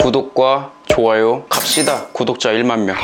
구독과 좋아요 갑시다. 구독자 1만 명.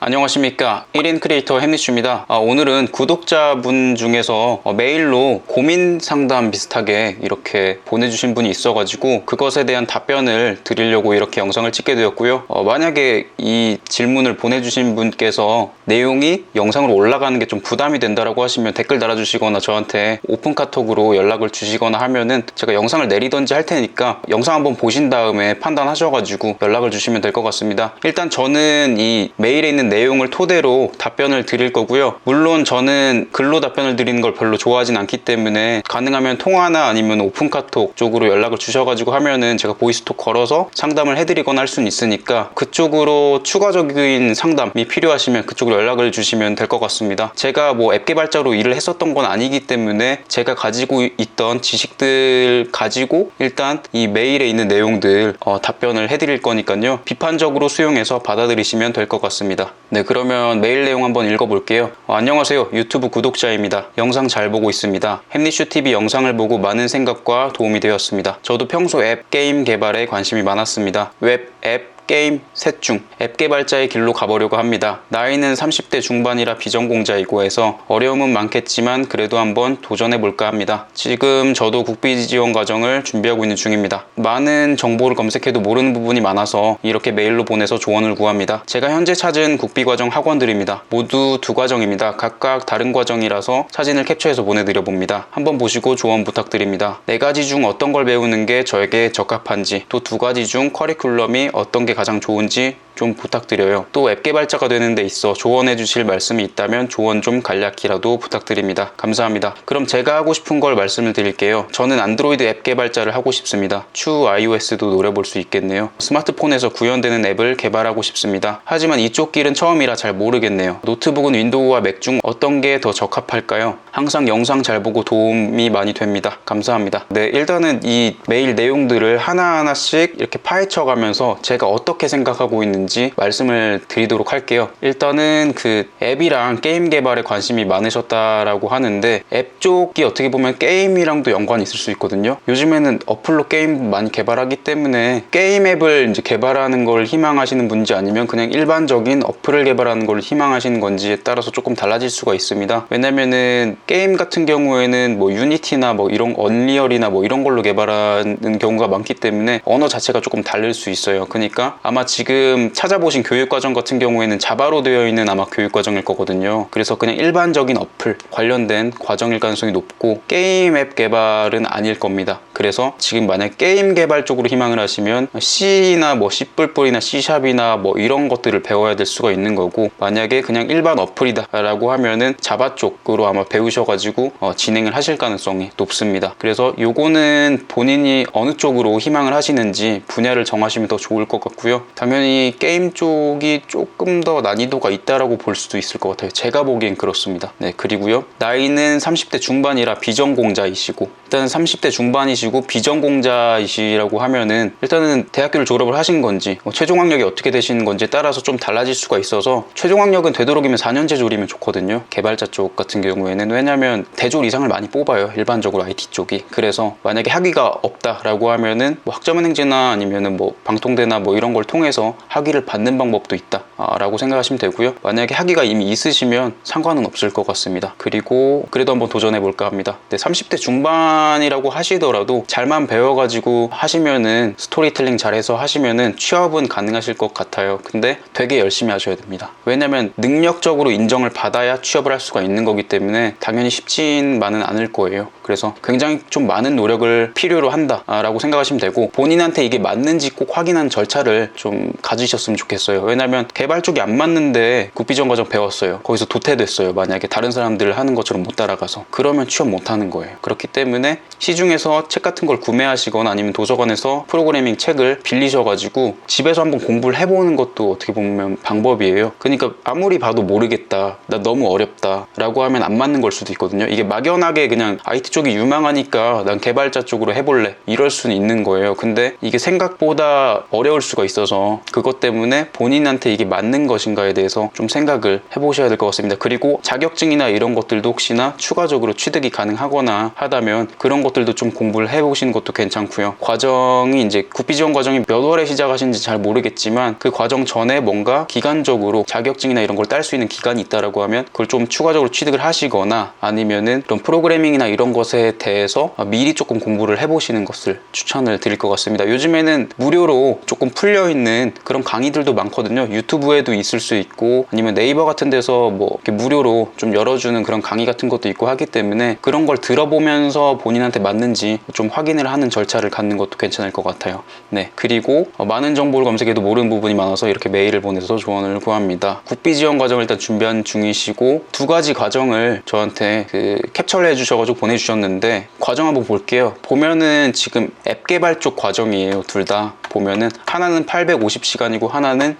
안녕하십니까, 1인 크리에이터 햄리슈입니다. 오늘은 구독자분 중에서 메일로 고민 상담 비슷하게 이렇게 보내주신 분이 있어가지고 그것에 대한 답변을 드리려고 이렇게 영상을 찍게 되었고요. 만약에 이 질문을 보내주신 분께서 내용이 영상으로 올라가는 게 좀 부담이 된다라고 하시면 댓글 달아주시거나 저한테 오픈 카톡으로 연락을 주시거나 하면은 제가 영상을 내리던지 할 테니까 영상 한번 보신 다음에 판단하셔가지고 연락을 주시면 될 것 같습니다. 일단 저는 이 메일에 있는 내용을 토대로 답변을 드릴 거고요. 물론 저는 글로 답변을 드리는 걸 별로 좋아하진 않기 때문에 가능하면 통화나 아니면 오픈 카톡 쪽으로 연락을 주셔가지고 하면은 제가 보이스톡 걸어서 상담을 해드리거나 할 수는 있으니까 그쪽으로 추가적인 상담이 필요하시면 그쪽으로 연락을 주시면 될 것 같습니다. 제가 뭐 앱 개발자로 일을 했었던 건 아니기 때문에 제가 가지고 있던 지식들 가지고 일단 이 메일에 있는 내용들 답변을 해드릴 거니까요. 비판적으로 수용해서 받아들이시면 될 것 같습니다. 네, 그러면 메일 내용 한번 읽어볼게요. 안녕하세요, 유튜브 구독자입니다. 영상 잘 보고 있습니다. 햄리슈TV 영상을 보고 많은 생각과 도움이 되었습니다. 저도 평소 앱 게임 개발에 관심이 많았습니다. 웹, 앱, 게임 셋 중 앱 개발자의 길로 가보려고 합니다. 나이는 30대 중반이라 비전공자이고 해서 어려움은 많겠지만 그래도 한번 도전해볼까 합니다. 지금 저도 국비 지원 과정을 준비하고 있는 중입니다. 많은 정보를 검색해도 모르는 부분이 많아서 이렇게 메일로 보내서 조언을 구합니다. 제가 현재 찾은 국비 과정 학원들입니다. 모두 두 과정입니다. 각각 다른 과정이라서 사진을 캡처해서 보내드려 봅니다. 한번 보시고 조언 부탁드립니다. 4가지 중 어떤 걸 배우는 게 저에게 적합한지, 또 2가지 중 커리큘럼이 어떤 게 가장 좋은지 좀 부탁드려요. 또 앱 개발자가 되는 데 있어 조언해 주실 말씀이 있다면 조언 좀 간략히라도 부탁드립니다. 감사합니다. 그럼 제가 하고 싶은 걸 말씀을 드릴게요. 저는 안드로이드 앱 개발자를 하고 싶습니다. 추후 iOS도 노려볼 수 있겠네요. 스마트폰에서 구현되는 앱을 개발하고 싶습니다. 하지만 이쪽 길은 처음이라 잘 모르겠네요. 노트북은 윈도우와 맥 중 어떤 게 더 적합할까요? 항상 영상 잘 보고 도움이 많이 됩니다. 감사합니다. 네, 일단은 이 메일 내용들을 하나하나씩 이렇게 파헤쳐 가면서 제가 어떻게 생각하고 있는지 말씀을 드리도록 할게요. 일단은 그 앱이랑 게임 개발에 관심이 많으셨다라고 하는데 앱 쪽이 어떻게 보면 게임이랑도 연관이 있을 수 있거든요. 요즘에는 어플로 게임 많이 개발하기 때문에 게임 앱을 이제 개발하는 걸 희망하시는 분인지 아니면 그냥 일반적인 어플을 개발하는 걸 희망하시는 건지에 따라서 조금 달라질 수가 있습니다. 왜냐면은 게임 같은 경우에는 뭐 유니티나 뭐 이런 언리얼이나 뭐 이런 걸로 개발하는 경우가 많기 때문에 언어 자체가 조금 다를 수 있어요. 그러니까 아마 지금 찾아보신 교육과정 같은 경우에는 자바로 되어 있는 아마 교육과정일 거거든요. 그래서 그냥 일반적인 어플 관련된 과정일 가능성이 높고 게임 앱 개발은 아닐 겁니다. 그래서 지금 만약 게임 개발 쪽으로 희망을 하시면 C나 뭐 C++이나 C샵이나 뭐 이런 것들을 배워야 될 수가 있는 거고, 만약에 그냥 일반 어플이다 라고 하면은 자바 쪽으로 아마 배우셔가지고 진행을 하실 가능성이 높습니다. 그래서 요거는 본인이 어느 쪽으로 희망을 하시는지 분야를 정하시면 더 좋을 것 같고요. 당연히 게임 쪽이 조금 더 난이도가 있다라고 볼 수도 있을 것 같아요. 제가 보기엔 그렇습니다. 네, 그리고요, 나이는 30대 중반이라 비전공자이시고, 일단 30대 중반이시고 비전공자이시라고 하면은 일단은 대학교를 졸업을 하신 건지 최종 학력이 어떻게 되시는 건지에 따라서 좀 달라질 수가 있어서 최종 학력은 되도록이면 4년제 졸이면 좋거든요. 개발자 쪽 같은 경우에는. 왜냐면 대졸 이상을 많이 뽑아요, 일반적으로 IT 쪽이. 그래서 만약에 학위가 없다라고 하면은 뭐 학점은행제나 아니면은 뭐 방통대나 뭐 이런 걸 통해서 학위를 받는 방법도 있다 라고 생각하시면 되고요. 만약에 학위가 이미 있으시면 상관은 없을 것 같습니다. 그리고 그래도 한번 도전해 볼까 합니다. 30대 중반이라고 하시더라도 잘만 배워가지고 하시면은, 스토리텔링 잘해서 하시면은 취업은 가능하실 것 같아요. 근데 되게 열심히 하셔야 됩니다. 왜냐면 능력적으로 인정을 받아야 취업을 할 수가 있는 거기 때문에 당연히 쉽지만은 않을 거예요. 그래서 굉장히 좀 많은 노력을 필요로 한다 라고 생각하시면 되고, 본인한테 이게 맞는지 꼭 확인하는 절차를 좀 가지셨으면 좋겠어요. 왜냐면 개발 쪽이 안 맞는데 국비전 과정 배웠어요. 거기서 도태됐어요. 만약에 다른 사람들 하는 것처럼 못 따라가서. 그러면 취업 못 하는 거예요. 그렇기 때문에 시중에서 책 같은 걸 구매하시거나 아니면 도서관에서 프로그래밍 책을 빌리셔가지고 집에서 한번 공부를 해보는 것도 어떻게 보면 방법이에요. 그러니까 아무리 봐도 모르겠다, 나 너무 어렵다 라고 하면 안 맞는 걸 수도 있거든요. 이게 막연하게 그냥 IT 이쪽이 유망하니까 난 개발자 쪽으로 해볼래, 이럴 수는 있는 거예요. 근데 이게 생각보다 어려울 수가 있어서 그것 때문에 본인한테 이게 맞는 것인가에 대해서 좀 생각을 해보셔야 될 것 같습니다. 그리고 자격증이나 이런 것들도 혹시나 추가적으로 취득이 가능하거나 하다면 그런 것들도 좀 공부를 해보시는 것도 괜찮고요. 과정이 이제 국비지원 과정이 몇 월에 시작하시는지 잘 모르겠지만 그 과정 전에 뭔가 기간적으로 자격증이나 이런 걸 딸 수 있는 기간이 있다라고 하면 그걸 좀 추가적으로 취득을 하시거나 아니면은 그런 프로그래밍이나 이런 것에 대해서 미리 조금 공부를 해보시는 것을 추천을 드릴 것 같습니다. 요즘에는 무료로 조금 풀려있는 그런 강의들도 많거든요. 유튜브에도 있을 수 있고 아니면 네이버 같은 데서 뭐 이렇게 무료로 좀 열어주는 그런 강의 같은 것도 있고 하기 때문에 그런 걸 들어보면서 본인한테 맞는지 좀 확인을 하는 절차를 갖는 것도 괜찮을 것 같아요. 네, 그리고 많은 정보를 검색해도 모르는 부분이 많아서 이렇게 메일을 보내서 조언을 구합니다. 국비지원 과정을 일단 준비한 중이시고 두 가지 과정을 저한테 캡처를 해주셔가지고 보내주셨는데 과정 한번 볼게요. 보면은 지금 앱 개발 쪽 과정이에요. 둘 다 보면은 하나는 850시간이고 하나는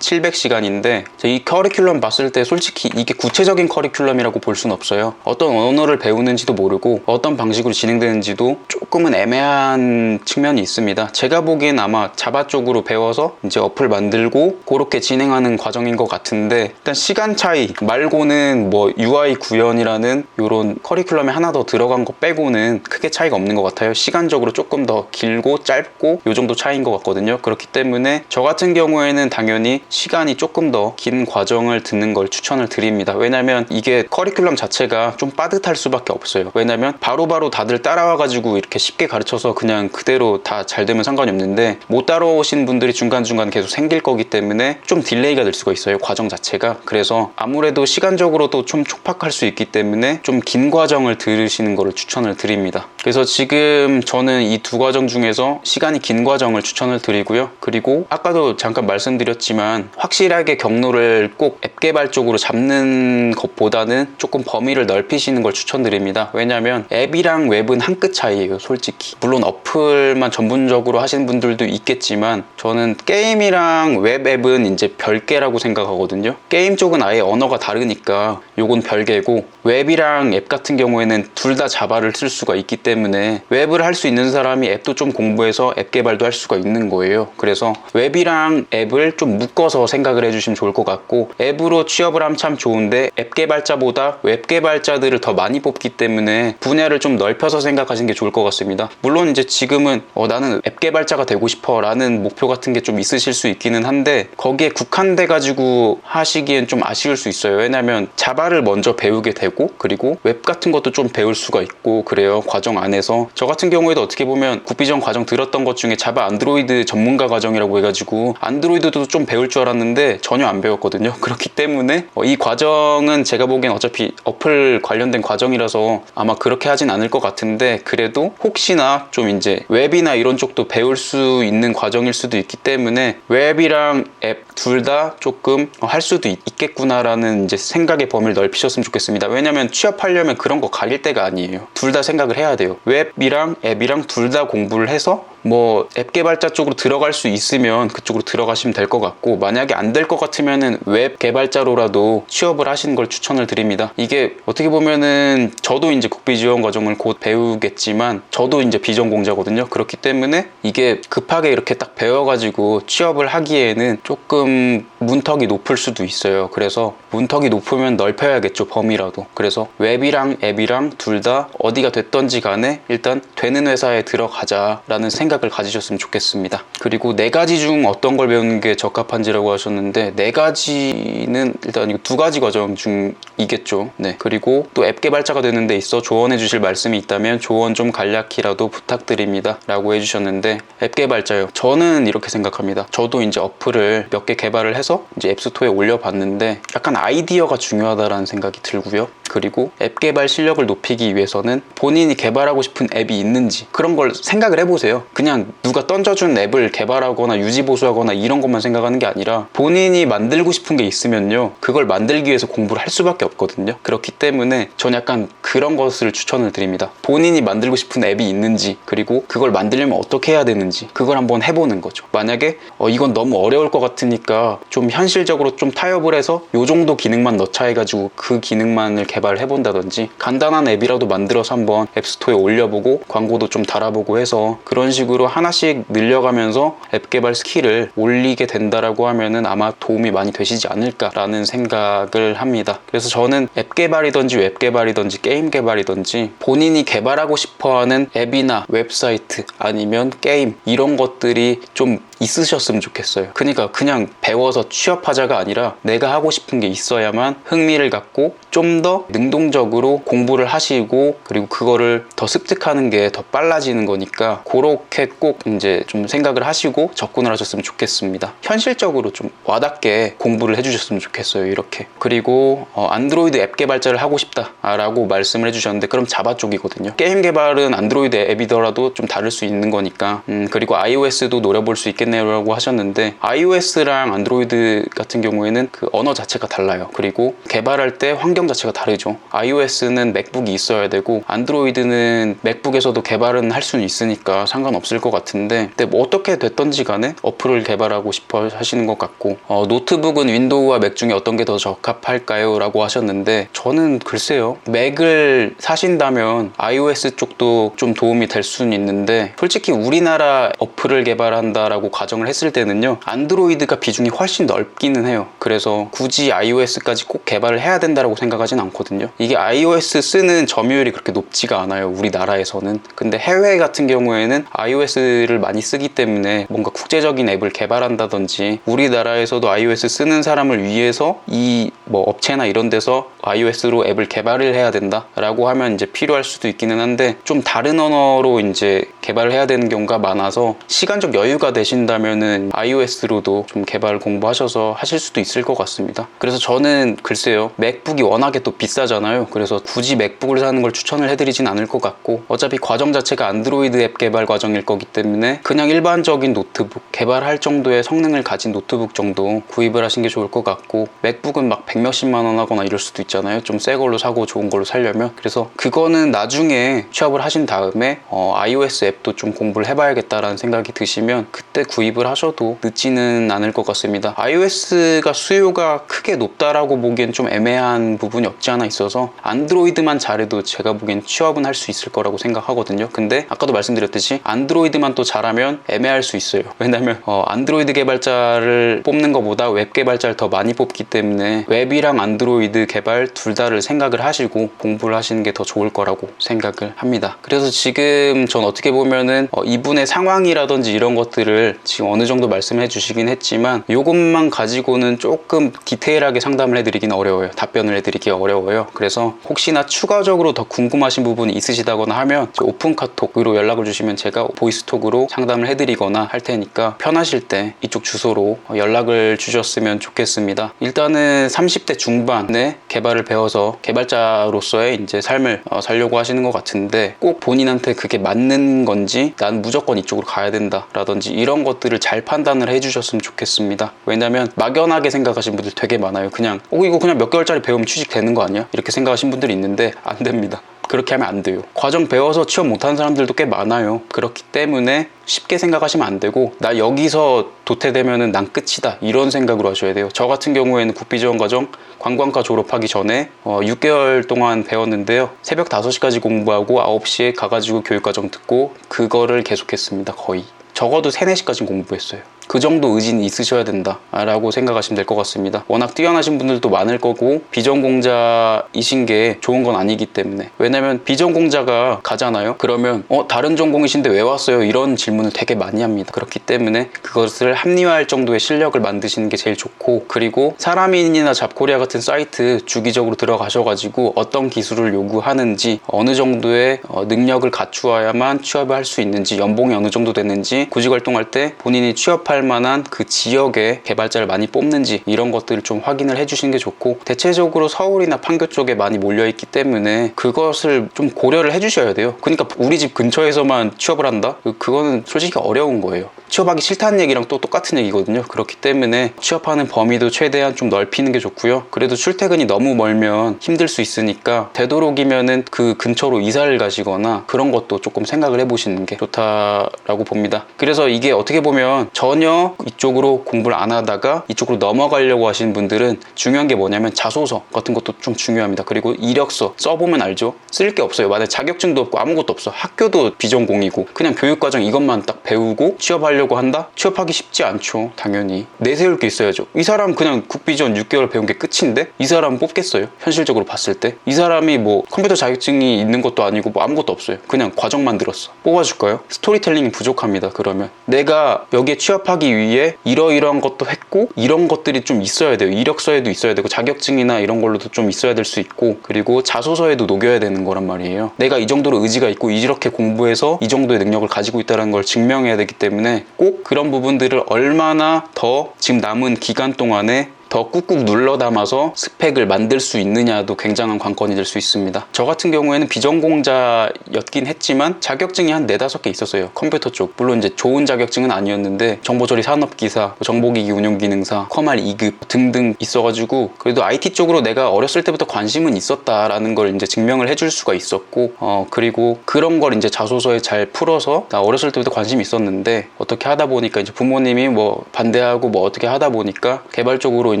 700시간인데 이 커리큘럼 봤을 때 솔직히 이게 구체적인 커리큘럼이라고 볼 수는 없어요. 어떤 언어를 배우는지도 모르고 어떤 방식으로 진행되는지도 조금은 애매한 측면이 있습니다. 제가 보기엔 아마 자바 쪽으로 배워서 이제 어플 만들고 그렇게 진행하는 과정인 것 같은데 일단 시간 차이 말고는 뭐 UI 구현이라는 이런 커리큘럼에 하나 더 들어간 거 빼고는 크게 차이가 없는 것 같아요. 시간적으로 조금 더 길고 짧고 이 정도 차이인 것 같거든요. 그렇기 때문에 저 같은 경우에는 당연히 시간이 조금 더 긴 과정을 듣는 걸 추천을 드립니다. 왜냐면 이게 커리큘럼 자체가 좀 빠듯할 수밖에 없어요. 왜냐면 바로바로 다들 따라와가지고 이렇게 쉽게 가르쳐서 그냥 그대로 다 잘 되면 상관이 없는데 못 따라오신 분들이 중간중간 계속 생길 거기 때문에 좀 딜레이가 될 수가 있어요. 과정 자체가. 그래서 아무래도 시간적으로도 좀 촉박할 수 있기 때문에 좀 긴 과정을 들으시는 거를 추천을 드립니다. 그래서 지금 저는 이 두 과정 중에서 시간이 긴 과정을 추천을 드리고요. 그리고 아까도 잠깐 말씀드렸지만 확실하게 경로를 꼭 앱 개발 쪽으로 잡는 것보다는 조금 범위를 넓히시는 걸 추천드립니다. 왜냐면 앱이랑 웹은 한 끗 차이예요. 솔직히. 물론 어플만 전문적으로 하시는 분들도 있겠지만 저는 게임이랑 웹 앱은 이제 별개라고 생각하거든요. 게임 쪽은 아예 언어가 다르니까 요건 별개고 웹이랑 앱 같은 경우에는 둘 다 자바를 쓸 수가 있기 때문에 웹을 할 수 있는 사람이 앱도 좀 공부해서 앱 개발도 할 수가 있는 거예요. 그래서 웹이랑 앱을 좀 묶어서 생각을 해주시면 좋을 것 같고 앱으로 취업을 하면 참 좋은데 앱 개발자보다 웹 개발자들을 더 많이 뽑기 때문에 분야를 좀 넓혀서 생각하시는 게 좋을 것 같습니다. 물론 이제 지금은 나는 앱 개발자가 되고 싶어 라는 목표 같은 게 좀 있으실 수 있기는 한데 거기에 국한돼 가지고 하시기엔 좀 아쉬울 수 있어요. 왜냐면 자바를 먼저 배우게 되고 그리고 웹 같은 것도 좀 배울 수가 있고 그래요. 과정 안에서 저 같은 경우에도 어떻게 보면 국비전 과정 들었던 것 중에 자바 안드로이드 전문가 과정이라고 해가지고 안드로이드도 좀 배울 줄 알았는데 전혀 안 배웠거든요. 그렇기 때문에 이 과정은 제가 보기엔 어차피 어플 관련된 과정이라서 아마 그렇게 하진 않을 것 같은데 그래도 혹시나 좀 이제 웹이나 이런 쪽도 배울 수 있는 과정일 수도 있기 때문에 웹이랑 앱 둘 다 조금 할 수도 있겠구나라는 이제 생각의 범위를 넓히셨으면 좋겠습니다. 왜냐면 취업하려면 그런 거 가릴 때가 아니에요. 둘 다 생각을 해야 돼요. 웹이랑 앱이랑 둘 다 공부를 해서 뭐 앱 개발자 쪽으로 들어갈 수 있으면 그쪽으로 들어가시면 될 것 같고 만약에 안 될 것 같으면은 웹 개발자로라도 취업을 하시는 걸 추천을 드립니다. 이게 어떻게 보면은 저도 이제 국비지원 과정을 곧 배우겠지만 저도 이제 비전공자거든요. 그렇기 때문에 이게 급하게 이렇게 딱 배워가지고 취업을 하기에는 조금 문턱이 높을 수도 있어요. 그래서 문턱이 높으면 넓혀야겠죠. 범위라도. 그래서 웹이랑 앱이랑 둘 다 어디가 됐던지 간에 일단 되는 회사에 들어가자라는 생각을 가지셨으면 좋겠습니다. 그리고 네 가지 중 어떤 걸 배우는 게 적합한지라고 하셨는데 네 가지는 일단 이거 두 가지 과정 중이겠죠. 네. 그리고 또 앱 개발자가 되는 데 있어 조언해 주실 말씀이 있다면 조언 좀 간략히라도 부탁드립니다. 라고 해주셨는데 앱 개발자요. 저는 이렇게 생각합니다. 저도 이제 어플을 몇 개 개발을 해서 이제 앱스토어에 올려봤는데 약간 아이디어가 중요하다라는 생각이 들고요. 그리고 앱 개발 실력을 높이기 위해서는 본인이 개발하고 싶은 앱이 있는지 그런 걸 생각을 해보세요. 그냥 누가 던져준 앱을 개발하거나 유지보수하거나 이런 것만 생각하는 게 아니라 본인이 만들고 싶은 게 있으면요 그걸 만들기 위해서 공부를 할 수밖에 없거든요. 그렇기 때문에 전 약간 그런 것을 추천을 드립니다. 본인이 만들고 싶은 앱이 있는지 그리고 그걸 만들려면 어떻게 해야 되는지 그걸 한번 해보는 거죠. 만약에 이건 너무 어려울 것 같으니까 좀 현실적으로 좀 타협을 해서 요 정도 기능만 넣자 해가지고 그 기능만을 개발하는 개발해본다든지 간단한 앱이라도 만들어서 한번 앱스토어에 올려보고 광고도 좀 달아보고 해서 그런 식으로 하나씩 늘려가면서 앱 개발 스킬을 올리게 된다라고 하면은 아마 도움이 많이 되시지 않을까라는 생각을 합니다. 그래서 저는 앱 개발이든지 웹 개발이든지 게임 개발이든지 본인이 개발하고 싶어하는 앱이나 웹사이트 아니면 게임 이런 것들이 좀 있으셨으면 좋겠어요. 그러니까 그냥 배워서 취업하자가 아니라 내가 하고 싶은 게 있어야만 흥미를 갖고 좀 더 능동적으로 공부를 하시고 그리고 그거를 더 습득하는 게 더 빨라지는 거니까 그렇게 꼭 이제 좀 생각을 하시고 접근을 하셨으면 좋겠습니다. 현실적으로 좀 와닿게 공부를 해주셨으면 좋겠어요. 이렇게. 그리고 안드로이드 앱 개발자를 하고 싶다라고 말씀을 해주셨는데 그럼 자바 쪽이거든요. 게임 개발은 안드로이드 앱이더라도 좀 다를 수 있는 거니까 그리고 iOS도 노려볼 수 있겠네요라고 하셨는데 iOS랑 안드로이드 같은 경우에는 그 언어 자체가 달라요. 그리고 개발할 때 환경 자체가 다르죠. iOS는 맥북이 있어야 되고 안드로이드는 맥북에서도 개발은 할 수는 있으니까 상관없을 것 같은데 근데 뭐 어떻게 됐던지 간에 어플을 개발하고 싶어 하시는 것 같고 노트북은 윈도우와 맥 중에 어떤 게 더 적합할까요? 라고 하셨는데 저는 글쎄요. 맥을 사신다면 iOS 쪽도 좀 도움이 될 수는 있는데 솔직히 우리나라 어플을 개발한다라고 가정을 했을 때는요. 안드로이드가 비중이 훨씬 넓기는 해요. 그래서 굳이 iOS까지 꼭 개발을 해야 된다라고 생각하진 않거든요. 이게 iOS 쓰는 점유율이 그렇게 높지가 않아요. 우리나라에서는. 근데 해외 같은 경우에는 iOS를 많이 쓰기 때문에 뭔가 국제적인 앱을 개발한다든지 우리나라에서도 iOS 쓰는 사람을 위해서 이 뭐 업체나 이런 데서 iOS로 앱을 개발을 해야 된다라고 하면 이제 필요할 수도 있기는 한데 좀 다른 언어로 이제 개발을 해야 되는 경우가 많아서 시간적 여유가 되신다면은 iOS로도 좀 개발 공부하셔서 하실 수도 있을 것 같습니다. 그래서 저는 글쎄요. 맥북이 워낙에 또 비싸잖아요. 그래서 굳이 맥북을 사는 걸 추천을 해드리진 않을 것 같고 어차피 과정 자체가 안드로이드 앱 개발 과정일 거기 때문에 그냥 일반적인 노트북 개발할 정도의 성능을 가진 노트북 정도 구입을 하신 게 좋을 것 같고 맥북은 막 백몇십만 원 하거나 이럴 수도 있잖아요. 좀 새 걸로 사고 좋은 걸로 사려면 그래서 그거는 나중에 취업을 하신 다음에 iOS 앱도 좀 공부를 해봐야겠다라는 생각이 드시면 그때 구입을 하셔도 늦지는 않을 것 같습니다. iOS가 수요가 크게 높다라고 보기엔 좀 애매한 부분이 없지 않아 있어서 안드로이드만 잘해도 제가 보기엔 취업은 할 수 있을 거라고 생각하거든요. 근데 아까도 말씀드렸듯이 안드로이드만 또 잘하면 애매할 수 있어요. 왜냐면 안드로이드 개발자를 뽑는 것보다 웹 개발자를 더 많이 뽑기 때문에 웹이랑 안드로이드 개발 둘 다를 생각을 하시고 공부를 하시는 게 더 좋을 거라고 생각을 합니다. 그래서 지금 전 어떻게 보면은 이분의 상황이라든지 이런 것들을 지금 어느 정도 말씀해 주시긴 했지만 이것만 가지고는 조금 디테일하게 상담을 해드리기는 어려워요. 답변을 해드리기 어려워요. 그래서 혹시나 추가적으로 더 궁금하신 부분이 있으시다거나 하면 오픈 카톡으로 연락을 주시면 제가 보이스톡으로 상담을 해드리거나 할 테니까 편하실 때 이쪽 주소로 연락을 주셨으면 좋겠습니다. 일단은 30대 중반에 개발을 배워서 개발자로서의 이제 삶을 살려고 하시는 것 같은데 꼭 본인한테 그게 맞는 건지 난 무조건 이쪽으로 가야 된다 라든지 이런 것들을 잘 판단을 해주셨으면 좋겠습니다. 왜냐면 막연하게 생각하시는 분들 되게 많아요. 그냥 이거 그냥 몇 개월짜리 배우면 취직되는 거 아니야? 이렇게 생각하시는 분들이 있는데 안 됩니다. 그렇게 하면 안 돼요. 과정 배워서 취업 못하는 사람들도 꽤 많아요. 그렇기 때문에 쉽게 생각하시면 안 되고 나 여기서 도태되면은 난 끝이다 이런 생각으로 하셔야 돼요. 저 같은 경우에는 국비지원과정 관광과 졸업하기 전에 6개월 동안 배웠는데요. 새벽 5시까지 공부하고 9시에 가가지고 교육과정 듣고 그거를 계속했습니다. 거의 적어도 3, 4시까지 공부했어요. 그 정도 의지는 있으셔야 된다라고 생각하시면 될 것 같습니다. 워낙 뛰어나신 분들도 많을 거고 비전공자이신 게 좋은 건 아니기 때문에 왜냐면 비전공자가 가잖아요. 그러면 다른 전공이신데 왜 왔어요? 이런 질문을 되게 많이 합니다. 그렇기 때문에 그것을 합리화할 정도의 실력을 만드시는 게 제일 좋고 그리고 사람인이나 잡코리아 같은 사이트 주기적으로 들어가셔가지고 어떤 기술을 요구하는지 어느 정도의 능력을 갖추어야만 취업을 할 수 있는지 연봉이 어느 정도 되는지 구직활동할 때 본인이 취업할 만한 그 지역에 개발자를 많이 뽑는지 이런 것들을 좀 확인을 해주시는 게 좋고 대체적으로 서울이나 판교 쪽에 많이 몰려있기 때문에 그것을 좀 고려를 해주셔야 돼요. 그러니까 우리 집 근처에서만 취업을 한다? 그거는 솔직히 어려운 거예요. 취업하기 싫다는 얘기랑 또 똑같은 얘기거든요. 그렇기 때문에 취업하는 범위도 최대한 좀 넓히는 게 좋고요. 그래도 출퇴근이 너무 멀면 힘들 수 있으니까 되도록이면은 그 근처로 이사를 가시거나 그런 것도 조금 생각을 해보시는 게 좋다라고 봅니다. 그래서 이게 어떻게 보면 전혀 전혀 이쪽으로 공부를 안 하다가 이쪽으로 넘어가려고 하시는 분들은 중요한 게 뭐냐면 자소서 같은 것도 좀 중요합니다. 그리고 이력서 써보면 알죠? 쓸 게 없어요. 만약에 자격증도 없고 아무것도 없어. 학교도 비전공이고 그냥 교육과정 이것만 딱 배우고 취업하려고 한다? 취업하기 쉽지 않죠. 당연히 내세울 게 있어야죠. 이 사람 그냥 국비전 6개월 배운 게 끝인데 이 사람 뽑겠어요? 현실적으로 봤을 때 이 사람이 뭐 컴퓨터 자격증이 있는 것도 아니고 뭐 아무것도 없어요. 그냥 과정만 들었어. 뽑아줄까요? 스토리텔링이 부족합니다. 그러면 내가 여기에 취업하기 위해 이러이러한 것도 했고 이런 것들이 좀 있어야 돼요. 이력서에도 있어야 되고 자격증이나 이런 걸로도 좀 있어야 될 수 있고 그리고 자소서에도 녹여야 되는 거란 말이에요. 내가 이 정도로 의지가 있고 이렇게 공부해서 이 정도의 능력을 가지고 있다는 걸 증명해야 되기 때문에 꼭 그런 부분들을 얼마나 더 지금 남은 기간 동안에 더 꾹꾹 눌러 담아서 스펙을 만들 수 있느냐도 굉장한 관건이 될 수 있습니다. 저 같은 경우에는 비전공자였긴 했지만 자격증이 한 4-5개 있었어요. 컴퓨터 쪽. 물론 이제 좋은 자격증은 아니었는데 정보처리 산업기사, 정보기기 운용기능사, 컴알 2급 등등 있어가지고 그래도 IT 쪽으로 내가 어렸을 때부터 관심은 있었다라는 걸 이제 증명을 해줄 수가 있었고 그리고 그런 걸 이제 자소서에 잘 풀어서 나 어렸을 때부터 관심이 있었는데 어떻게 하다 보니까 이제 부모님이 뭐 반대하고 뭐 어떻게 하다 보니까 개발적으로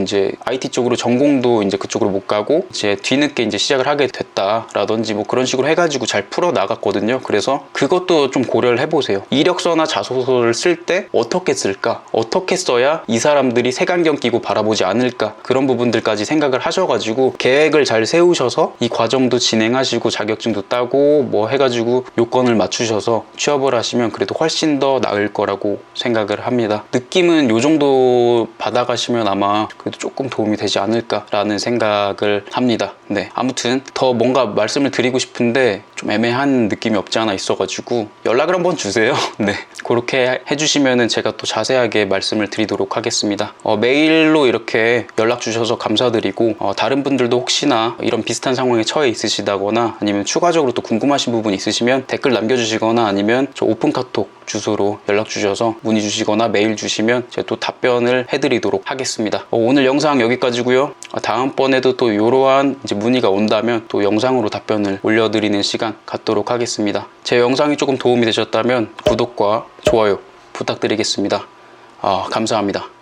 이제 IT 쪽으로 전공도 이제 그쪽으로 못 가고 이제 뒤늦게 이제 시작을 하게 됐다라든지 뭐 그런 식으로 해가지고 잘 풀어 나갔거든요. 그래서 그것도 좀 고려를 해보세요. 이력서나 자소서를 쓸 때 어떻게 쓸까? 어떻게 써야 이 사람들이 색안경 끼고 바라보지 않을까? 그런 부분들까지 생각을 하셔가지고 계획을 잘 세우셔서 이 과정도 진행하시고 자격증도 따고 뭐 해가지고 요건을 맞추셔서 취업을 하시면 그래도 훨씬 더 나을 거라고 생각을 합니다. 느낌은 요 정도 받아가시면 아마 그래도 조금 도움이 되지 않을까라는 생각을 합니다. 네, 아무튼 더 뭔가 말씀을 드리고 싶은데 좀 애매한 느낌이 없지 않아 있어가지고 연락을 한번 주세요. 네, 그렇게 해주시면은 제가 또 자세하게 말씀을 드리도록 하겠습니다. 메일로 이렇게 연락 주셔서 감사드리고 다른 분들도 혹시나 이런 비슷한 상황에 처해 있으시다거나 아니면 추가적으로 또 궁금하신 부분 있으시면 댓글 남겨주시거나 아니면 저 오픈카톡 주소로 연락 주셔서 문의 주시거나 메일 주시면 제가 또 답변을 해드리도록 하겠습니다. 오늘 영상 여기까지고요. 다음번에도 또 이러한 이제 문의가 온다면 또 영상으로 답변을 올려드리는 시간 갖도록 하겠습니다. 제 영상이 조금 도움이 되셨다면 구독과 좋아요 부탁드리겠습니다. 감사합니다.